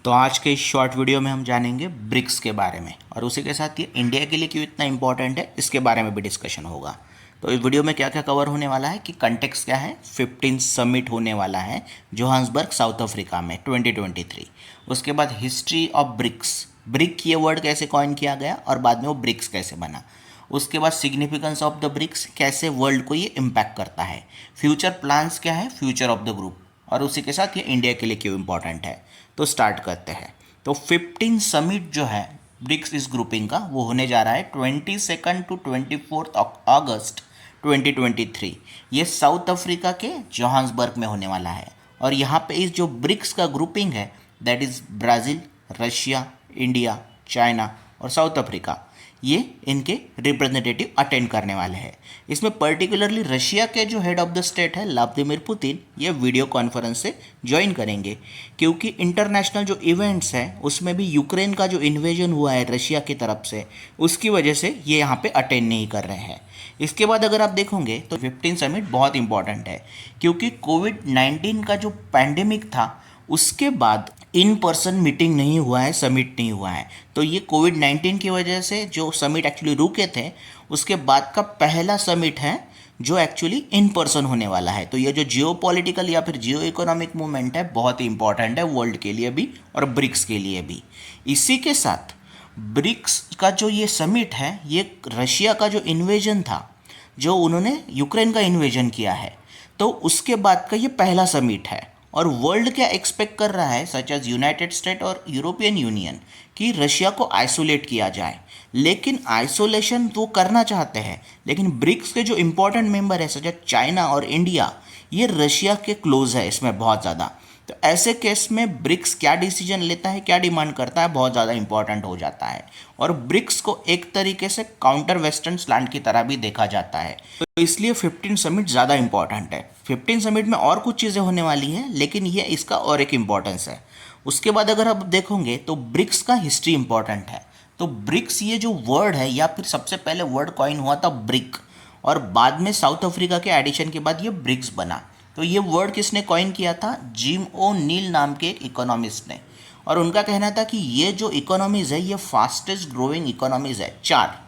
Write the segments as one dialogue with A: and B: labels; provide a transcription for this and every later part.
A: तो आज के इस शॉर्ट वीडियो में हम जानेंगे ब्रिक्स के बारे में और उसी के साथ ये इंडिया के लिए क्यों इतना इंपॉर्टेंट है इसके बारे में भी डिस्कशन होगा। तो इस वीडियो में क्या क्या कवर होने वाला है कि कंटेक्स्ट क्या है। 15 समिट होने वाला है जोहान्सबर्ग साउथ अफ्रीका में 2023। उसके बाद हिस्ट्री ऑफ ब्रिक्स, ब्रिक ये वर्ड कैसे कॉइन किया गया और बाद में वो ब्रिक्स कैसे बना। उसके बाद सिग्निफिकेंस ऑफ द ब्रिक्स, कैसे वर्ल्ड को ये इम्पैक्ट करता है। फ्यूचर प्लान्स क्या है, फ्यूचर ऑफ द ग्रुप, और उसी के साथ ये इंडिया के लिए क्यों इम्पोर्टेंट है। तो स्टार्ट करते हैं। तो 15 समिट जो है ब्रिक्स इस ग्रुपिंग का वो होने जा रहा है 22 टू 24 अगस्त 2023। ये साउथ अफ्रीका के जोहान्सबर्ग में होने वाला है। और यहाँ पे इस जो ब्रिक्स का ग्रुपिंग है that is Brazil, Russia, India, China और साउथ अफ्रीका, ये इनके रिप्रेजेंटेटिव अटेंड करने वाले हैं। इसमें पर्टिकुलरली रशिया के जो हेड ऑफ द स्टेट है व्लादिमीर पुतिन, ये वीडियो कॉन्फ्रेंस से ज्वाइन करेंगे क्योंकि इंटरनेशनल जो इवेंट्स हैं उसमें भी यूक्रेन का जो इन्वेजन हुआ है रशिया की तरफ से, उसकी वजह से ये यहाँ पे अटेंड नहीं कर रहे हैं। इसके बाद अगर आप देखोगे तो 15 समिट बहुत इंपॉर्टेंट है क्योंकि कोविड-19 का जो पैंडेमिक था उसके बाद इन पर्सन मीटिंग नहीं हुआ है, समिट नहीं हुआ है। तो ये कोविड-19 की वजह से जो समिट एक्चुअली रुके थे उसके बाद का पहला समिट है जो एक्चुअली इन पर्सन होने वाला है। तो ये जो जियो पॉलिटिकल या फिर जियो इकोनॉमिक मूवमेंट है बहुत ही इंपॉर्टेंट है वर्ल्ड के लिए भी और ब्रिक्स के लिए भी। इसी के साथ ब्रिक्स का जो ये समिट है ये रशिया का जो इन्वेजन था, जो उन्होंने यूक्रेन का इन्वेजन किया है, तो उसके बाद का ये पहला समिट है। और वर्ल्ड क्या एक्सपेक्ट कर रहा है सच एज यूनाइटेड स्टेट और यूरोपियन यूनियन कि रशिया को आइसोलेट किया जाए, लेकिन आइसोलेशन वो करना चाहते हैं, लेकिन ब्रिक्स के जो इंपॉर्टेंट मेंबर है सच एज चाइना और इंडिया, ये रशिया के क्लोज है इसमें बहुत ज़्यादा। तो ऐसे केस में ब्रिक्स क्या डिसीजन लेता है, क्या डिमांड करता है, बहुत ज़्यादा इंपॉर्टेंट हो जाता है। और ब्रिक्स को एक तरीके से काउंटर वेस्टर्न स्लैंड की तरह भी देखा जाता है। तो इसलिए 15 समिट ज़्यादा इंपॉर्टेंट है। 15 समिट में और कुछ चीज़ें होने वाली हैं लेकिन ये इसका और एक इम्पॉर्टेंस है। उसके बाद अगर आप देखोगे तो ब्रिक्स का हिस्ट्री इंपॉर्टेंट है। तो ब्रिक्स ये जो वर्ड है, या फिर सबसे पहले वर्ड कॉइन हुआ था ब्रिक और बाद में साउथ अफ्रीका के एडिशन के बाद ये ब्रिक्स बना। तो ये वर्ड किसने कॉइन किया था, जिम ओ नील नाम के एक इकोनॉमिस्ट ने। और उनका कहना था कि ये जो इकोनॉमीज़ है ये फास्टेस्ट ग्रोइंग इकोनॉमीज़ है, चार,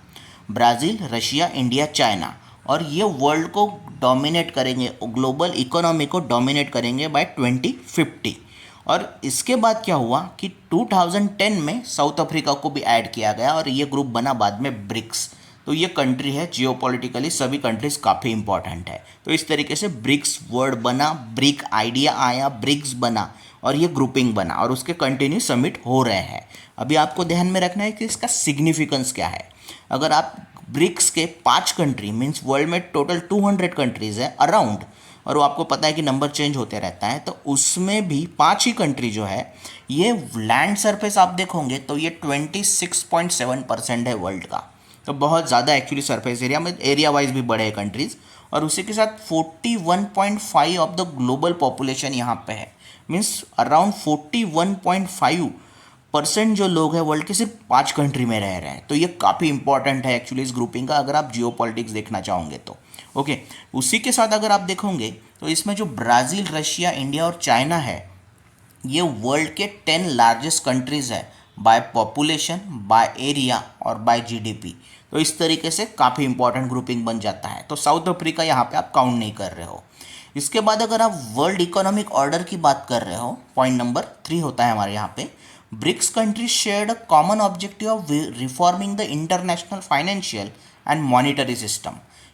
A: ब्राज़ील, रशिया, इंडिया, चाइना, और ये वर्ल्ड को डोमिनेट करेंगे, ग्लोबल इकोनॉमी को डोमिनेट करेंगे बाय 2050। और इसके बाद क्या हुआ कि 2010 में साउथ अफ्रीका को भी ऐड किया गया और ये ग्रुप बना बाद में ब्रिक्स। तो ये कंट्री है जियोपॉलिटिकली सभी कंट्रीज काफ़ी इंपॉर्टेंट है। तो इस तरीके से ब्रिक्स वर्ड बना, ब्रिक आइडिया आया, ब्रिक्स बना और ये ग्रुपिंग बना और उसके कंटिन्यू समिट हो रहे हैं। अभी आपको ध्यान में रखना है कि इसका सिग्निफिकेंस क्या है। अगर आप ब्रिक्स के 5 कंट्री मीन्स वर्ल्ड में टोटल 200 कंट्रीज़ है अराउंड, और वो आपको पता है कि नंबर चेंज होते रहता है, तो उसमें भी 5 ही कंट्री जो है ये लैंड सरफेस आप देखोगे तो ये 26.7% है वर्ल्ड का। तो बहुत ज़्यादा एक्चुअली सरफेस एरिया में, एरिया वाइज भी बड़े हैं कंट्रीज़। और उसी के साथ 41.5 ऑफ द ग्लोबल पॉपुलेशन यहाँ पे है, मीन्स अराउंड 41.5% जो लोग हैं वर्ल्ड के सिर्फ 5 कंट्री में रह रहे हैं। तो ये काफ़ी इंपॉर्टेंट है एक्चुअली इस ग्रुपिंग का, अगर आप जियो पॉलिटिक्स देखना चाहोगे तो। ओके, उसी के साथ अगर आप देखोगे तो इसमें जो ब्राज़ील, रशिया, इंडिया और चाइना है ये वर्ल्ड के 10 लार्जेस्ट कंट्रीज़ है बाय पॉपुलेशन, बाय एरिया और बाय जीडीपी। तो इस तरीके से काफ़ी इंपॉर्टेंट ग्रुपिंग बन जाता है। तो साउथ अफ्रीका यहाँ पे आप काउंट नहीं कर रहे हो। इसके बाद अगर आप वर्ल्ड इकोनॉमिक ऑर्डर की बात कर रहे हो, पॉइंट नंबर 3 होता है हमारे यहाँ पे, BRICS countries shared a common objective of reforming the international financial and monetary system.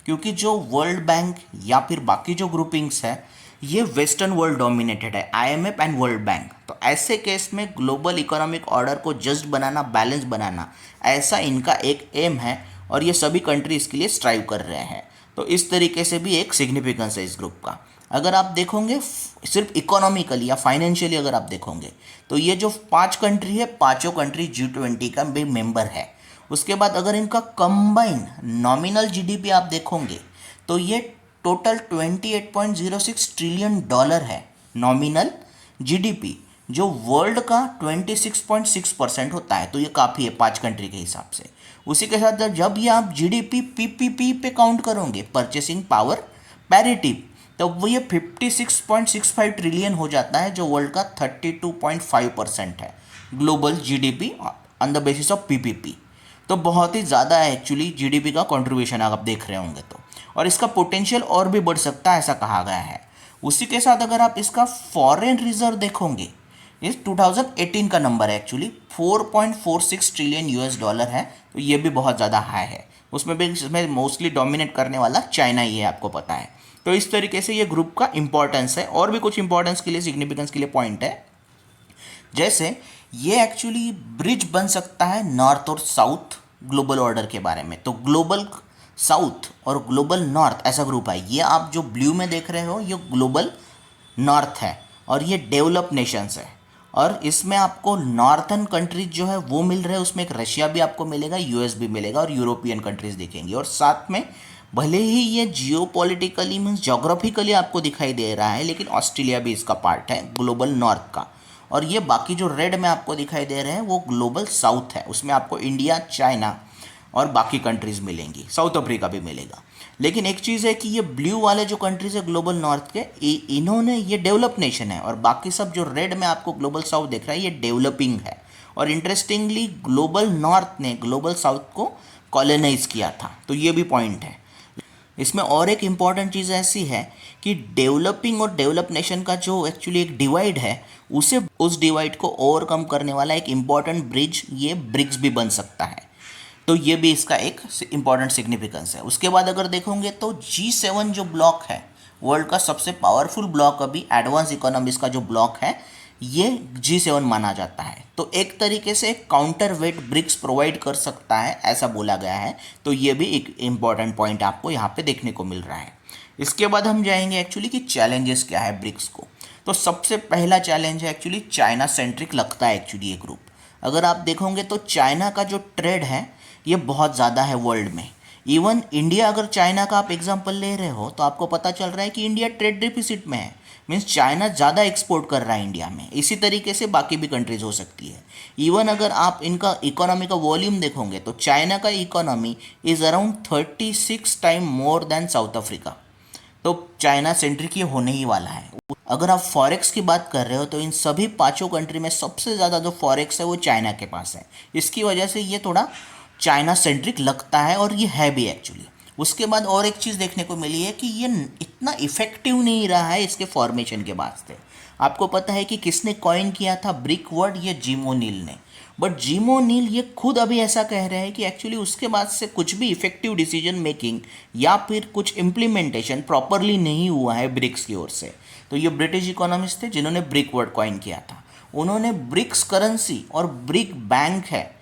A: क्योंकि जो वर्ल्ड बैंक या फिर बाकी जो ग्रुपिंग्स है ये वेस्टर्न वर्ल्ड डोमिनेटेड है, आईएमएफ एंड वर्ल्ड बैंक। तो ऐसे केस में ग्लोबल इकोनॉमिक ऑर्डर को जस्ट बनाना, बैलेंस बनाना, ऐसा इनका एक एम है और ये सभी कंट्री इसके लिए स्ट्राइव कर रहे हैं। तो इस तरीके से भी एक सिग्निफिकेंस है इस ग्रुप का। अगर आप देखोगे सिर्फ इकोनॉमिकली या फाइनेंशियली अगर आप देखोगे तो ये जो 5 कंट्री है, पाँचों कंट्री G20 का भी मेंबर है। उसके बाद अगर इनका कंबाइन नॉमिनल जीडीपी आप देखोगे तो ये टोटल $28.06 ट्रिलियन है नॉमिनल जीडीपी, जो वर्ल्ड का 26.6% होता है। तो ये काफ़ी है 5 कंट्री के हिसाब से। उसी के साथ जब ये आप जीडीपी पीपीपी पे काउंट करोगे, परचेसिंग पावर पैरिटी, तो वो ये 56.65 ट्रिलियन हो जाता है, जो वर्ल्ड का 32.5% है global GDP on the basis of PPP. तो बहुत ही ज़्यादा है एक्चुअली जीडीपी का कंट्रीब्यूशन, आप देख रहे होंगे तो। और इसका पोटेंशियल और भी बढ़ सकता है, ऐसा कहा गया है। उसी के साथ अगर आप इसका फॉरेन रिजर्व देखोगे, इस 2018 का नंबर है एक्चुअली, 4.46 ट्रिलियन यूएस डॉलर है। तो ये भी बहुत ज़्यादा हाई है। उसमें भी इसमें मोस्टली डोमिनेट करने वाला चाइना ही है, आपको पता है। तो इस तरीके से ये ग्रुप का इंपॉर्टेंस है। और भी कुछ इंपॉर्टेंस के लिए, सिग्निफिकेंस के लिए पॉइंट है, जैसे ये एक्चुअली ब्रिज बन सकता है नॉर्थ और साउथ ग्लोबल ऑर्डर के बारे में। तो ग्लोबल साउथ और ग्लोबल नॉर्थ ऐसा ग्रुप है। ये आप जो ब्लू में देख रहे हो, ये ग्लोबल नॉर्थ है और ये डेवलप नेशंस है। और इसमें आपको नॉर्थन कंट्रीज जो है वो मिल रहे हैं, उसमें एक रशिया भी आपको मिलेगा, यूएस भी मिलेगा और यूरोपियन कंट्रीज दिखेंगी। और साथ में भले ही ये जियोपॉलिटिकली मीन्स जोग्राफिकली आपको दिखाई दे रहा है, लेकिन ऑस्ट्रेलिया भी इसका पार्ट है ग्लोबल नॉर्थ का। और ये बाकी जो रेड में आपको दिखाई दे रहे हैं वो ग्लोबल साउथ है, उसमें आपको इंडिया, चाइना और बाकी कंट्रीज़ मिलेंगी, साउथ अफ्रीका भी मिलेगा। लेकिन एक चीज़ है कि ये ब्लू वाले जो कंट्रीज़ है ग्लोबल नॉर्थ के, इन्होंने, ये डेवलप नेशन है। और बाकी सब जो रेड में आपको ग्लोबल साउथ दिख रहा है, ये डेवलपिंग है। और इंटरेस्टिंगली ग्लोबल नॉर्थ ने ग्लोबल साउथ को कॉलोनाइज किया था, तो ये भी पॉइंट है इसमें। और एक इम्पॉर्टेंट चीज़ ऐसी है कि डेवलपिंग और डेवलप नेशन का जो एक्चुअली एक डिवाइड है, उस डिवाइड को ओवरकम करने वाला एक इम्पॉर्टेंट ब्रिज ये ब्रिक्स भी बन सकता है। तो ये भी इसका एक इम्पॉर्टेंट सिग्निफिकेंस है। उसके बाद अगर देखोगे तो G7 जो ब्लॉक है, वर्ल्ड का सबसे पावरफुल ब्लॉक, अभी एडवांस इकोनॉमीज का जो ब्लॉक है, ये G7 माना जाता है। तो एक तरीके से काउंटर वेट ब्रिक्स प्रोवाइड कर सकता है, ऐसा बोला गया है। तो ये भी एक इम्पॉर्टेंट पॉइंट आपको यहाँ पे देखने को मिल रहा है। इसके बाद हम जाएंगे एक्चुअली कि चैलेंजेस क्या है ब्रिक्स को। तो सबसे पहला चैलेंज है एक्चुअली चाइना सेंट्रिक लगता है एक्चुअली ये ग्रुप। अगर आप देखोगे तो चाइना का जो ट्रेड है ये बहुत ज़्यादा है वर्ल्ड में। इवन इंडिया, अगर चाइना का आप एग्जांपल ले रहे हो तो आपको पता चल रहा है कि इंडिया ट्रेड डिफिसिट में है, मीन्स चाइना ज़्यादा एक्सपोर्ट कर रहा है इंडिया में। इसी तरीके से बाकी भी कंट्रीज हो सकती है। इवन अगर आप इनका इकोनॉमी का वॉल्यूम देखोगे तो चाइना का economy is around 36 time more than south Africa. तो चाइना सेंट्रिक ये होने ही वाला है। अगर आप फॉरेक्स की बात कर रहे हो तो इन सभी पांचों कंट्री में सबसे ज़्यादा जो फॉरेक्स है वो चाइना के पास है। इसकी वजह से ये थोड़ा चाइना सेंट्रिक लगता है और ये है भी एक्चुअली। उसके बाद और एक चीज़ देखने को मिली है कि ये इतना इफेक्टिव नहीं रहा है इसके फॉर्मेशन के वास्ते। आपको पता है कि किसने कॉइन किया था ब्रिक वर्ड, ये जिम ओनील ने। बट जिम ओनील ये खुद अभी ऐसा कह रहे हैं कि एक्चुअली उसके बाद से कुछ भी इफेक्टिव डिसीजन मेकिंग या फिर कुछ इम्प्लीमेंटेशन प्रॉपरली नहीं हुआ है ब्रिक्स की ओर से। तो ये ब्रिटिश इकोनॉमिस्ट थे जिन्होंने ब्रिक वर्ड कॉइन किया था। उन्होंने ब्रिक्स करेंसी और ब्रिक बैंक है,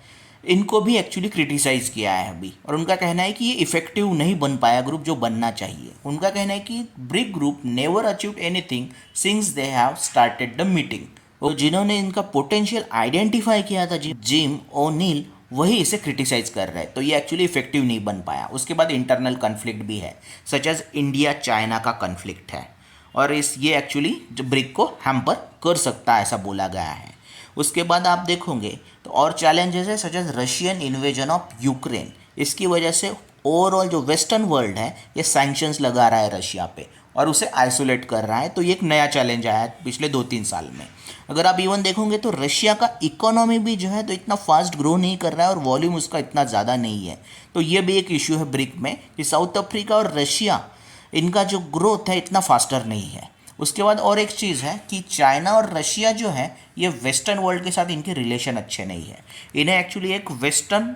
A: इनको भी एक्चुअली क्रिटिसाइज़ किया है अभी। और उनका कहना है कि ये इफेक्टिव नहीं बन पाया ग्रुप जो बनना चाहिए। उनका कहना है कि brick group never achieved anything since they have started the meeting. और जिन्होंने इनका पोटेंशियल आइडेंटिफाई किया था जिम ओनील, वही इसे क्रिटिसाइज कर रहे हैं। तो ये एक्चुअली इफेक्टिव नहीं बन पाया। उसके बाद इंटरनल कन्फ्लिक्ट भी है, सच एज इंडिया चाइना का कन्फ्लिक्ट है, और ये एक्चुअली जो ब्रिक को हैम्पर कर सकता है, ऐसा बोला गया है। उसके बाद आप देखोगे तो और चैलेंजेस है, such as Russian invasion of Ukraine. इसकी वजह से ओवरऑल जो वेस्टर्न वर्ल्ड है ये सैंक्शंस लगा रहा है रशिया पे और उसे आइसोलेट कर रहा है। तो ये एक नया चैलेंज आया है पिछले 2-3 साल में। अगर आप इवन देखोगे तो रशिया का इकोनॉमी भी जो है तो इतना फास्ट ग्रो नहीं कर रहा है और वॉल्यूम उसका इतना ज़्यादा नहीं है। तो ये भी एक इशू है ब्रिक में कि साउथ अफ्रीका और रशिया, इनका जो ग्रोथ है इतना फास्टर नहीं है। उसके बाद और एक चीज़ है कि चाइना और रशिया जो है ये वेस्टर्न वर्ल्ड के साथ इनके रिलेशन अच्छे नहीं है। इन्हें एक्चुअली एक वेस्टर्न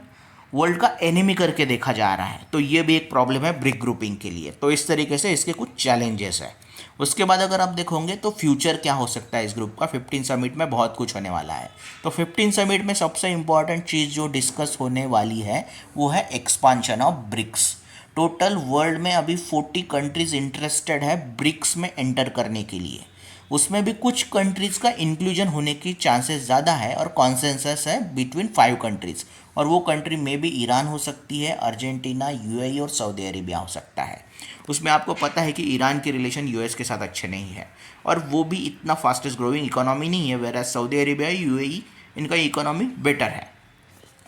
A: वर्ल्ड का एनिमी करके देखा जा रहा है। तो ये भी एक प्रॉब्लम है ब्रिक ग्रुपिंग के लिए। तो इस तरीके से इसके कुछ चैलेंजेस है। उसके बाद अगर आप देखोगे तो फ्यूचर क्या हो सकता है इस ग्रुप का, 15 समिट में बहुत कुछ होने वाला है। तो 15 समिट में सबसे इंपॉर्टेंट चीज़ जो डिस्कस होने वाली है वो है expansion of BRICS. Total world में अभी 40 कंट्रीज़ इंटरेस्टेड है ब्रिक्स में एंटर करने के लिए। उसमें भी कुछ कंट्रीज़ का इंक्लूजन होने की चांसेस ज़्यादा है और कॉन्सेंसस है बिटवीन 5 कंट्रीज़। और वो कंट्री में भी ईरान हो सकती है, अर्जेंटीना, यूएई और सऊदी अरेबिया हो सकता है। उसमें आपको पता है कि ईरान के रिलेशन यूएस के साथ अच्छे नहीं है और वो भी इतना फास्टेस्ट ग्रोइंग इकोनॉमी नहीं है, वेयर सऊदी अरेबिया, यूएई, इनका इकोनॉमी बेटर है।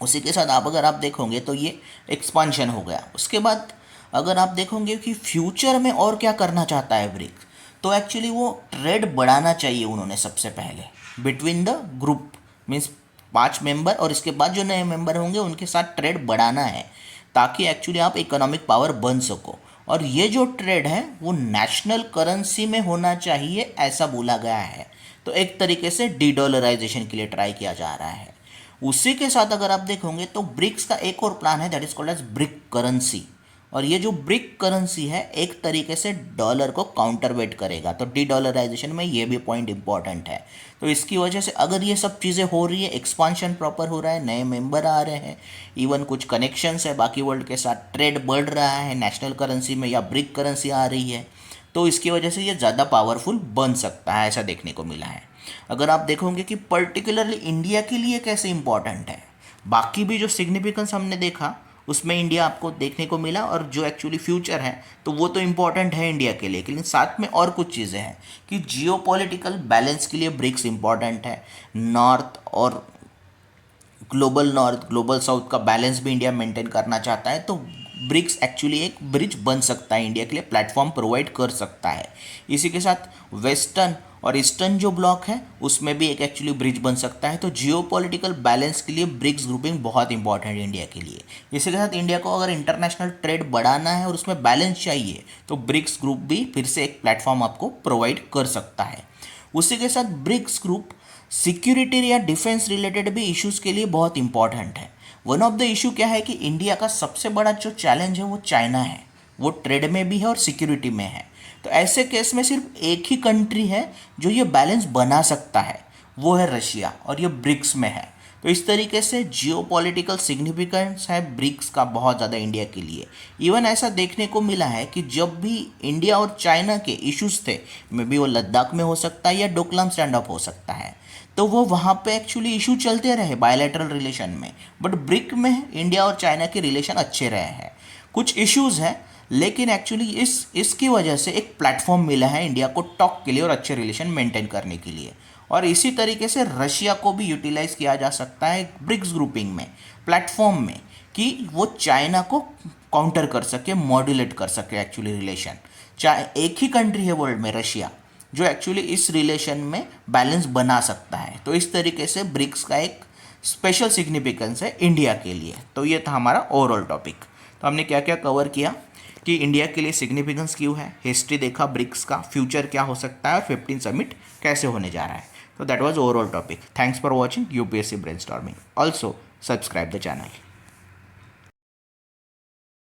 A: उसी के साथ अगर आप देखोगे तो ये एक्सपांशन हो गया। उसके बाद अगर आप देखोगे कि फ्यूचर में और क्या करना चाहता है ब्रिक्स, तो एक्चुअली वो ट्रेड बढ़ाना चाहिए उन्होंने सबसे पहले between the group, means 5 member और इसके बाद जो नए मेंबर होंगे उनके साथ ट्रेड बढ़ाना है ताकि एक्चुअली आप इकोनॉमिक पावर बन सको। और ये जो ट्रेड है वो नेशनल करेंसी में होना चाहिए ऐसा बोला गया है। तो एक तरीके से डी डॉलराइजेशन के लिए ट्राई किया जा रहा है। उसी के साथ अगर आप देखोगे तो ब्रिक्स का एक और प्लान है that is called as BRIC currency. और ये जो ब्रिक करेंसी है एक तरीके से डॉलर को काउंटरवेट करेगा। तो डी डॉलराइजेशन में ये भी पॉइंट इंपॉर्टेंट है। तो इसकी वजह से अगर ये सब चीज़ें हो रही है, एक्सपांशन प्रॉपर हो रहा है, नए मेंबर आ रहे हैं, इवन कुछ कनेक्शंस है बाकी वर्ल्ड के साथ, ट्रेड बढ़ रहा है नेशनल करेंसी में या ब्रिक करेंसी आ रही है, तो इसकी वजह से ये ज़्यादा पावरफुल बन सकता है, ऐसा देखने को मिला है। अगर आप देखोगे कि पर्टिकुलरली इंडिया के लिए कैसे इंपॉर्टेंट है, बाकी भी जो सिग्निफिकेंस हमने देखा उसमें इंडिया आपको देखने को मिला, और जो एक्चुअली फ्यूचर है तो वो तो इम्पॉर्टेंट है इंडिया के लिए, लेकिन साथ में और कुछ चीज़ें हैं कि जियोपॉलिटिकल बैलेंस के लिए ब्रिक्स इंपॉर्टेंट है। नॉर्थ और ग्लोबल नॉर्थ ग्लोबल साउथ का बैलेंस भी इंडिया मेंटेन करना चाहता है, तो ब्रिक्स एक्चुअली एक ब्रिज बन सकता है, इंडिया के लिए प्लेटफॉर्म प्रोवाइड कर सकता है। इसी के साथ वेस्टर्न और ईस्टर्न जो ब्लॉक है उसमें भी एक एक्चुअली ब्रिज बन सकता है। तो जियोपॉलिटिकल बैलेंस के लिए ब्रिक्स ग्रुपिंग बहुत इंपॉर्टेंट है इंडिया के लिए। इसी के साथ इंडिया को अगर इंटरनेशनल ट्रेड बढ़ाना है और उसमें बैलेंस चाहिए तो ब्रिक्स ग्रुप भी फिर से एक प्लेटफॉर्म आपको प्रोवाइड कर सकता है। उसी के साथ ब्रिक्स ग्रुप सिक्योरिटी या डिफेंस रिलेटेड भी इश्यूज़ के लिए बहुत इंपॉर्टेंट है। वन ऑफ द इशू क्या है कि इंडिया का सबसे बड़ा जो चैलेंज है वो चाइना है, वो ट्रेड में भी है और सिक्योरिटी में है। तो ऐसे केस में सिर्फ एक ही कंट्री है जो ये बैलेंस बना सकता है, वो है रशिया, और ये ब्रिक्स में है। तो इस तरीके से जियोपॉलिटिकल सिग्निफिकेंस है ब्रिक्स का बहुत ज़्यादा इंडिया के लिए। इवन ऐसा देखने को मिला है कि जब भी इंडिया और चाइना के इश्यूज थे, मे बी वो लद्दाख में हो सकता है या डोकलाम स्टैंड अप हो सकता है, तो वो वहाँ पे एक्चुअली इशू चलते रहे बायलैटरल रिलेशन में, बट ब्रिक में इंडिया और चाइना के रिलेशन अच्छे रहे हैं। कुछ इश्यूज़ हैं लेकिन एक्चुअली इसकी वजह से एक प्लेटफॉर्म मिला है इंडिया को टॉक के लिए और अच्छे रिलेशन मेंटेन करने के लिए। और इसी तरीके से रशिया को भी यूटिलाइज किया जा सकता है ब्रिक्स ग्रुपिंग में, प्लेटफॉर्म में, कि वो चाइना को काउंटर कर सके, मॉड्यूलेट कर सके एक्चुअली रिलेशन। चाहे एक ही कंट्री है वर्ल्ड में रशिया जो एक्चुअली इस रिलेशन में बैलेंस बना सकता है। तो इस तरीके से ब्रिक्स का एक स्पेशल सिग्निफिकेंस है इंडिया के लिए। तो ये था हमारा ओवरऑल टॉपिक। तो हमने क्या क्या कवर किया कि इंडिया के लिए सिग्निफिकेंस क्यों है, हिस्ट्री देखा ब्रिक्स का, फ्यूचर क्या हो सकता है और 15 समिट कैसे होने जा रहा है। तो that was overall topic. Thanks for watching UPSC brainstorming. Also subscribe the channel.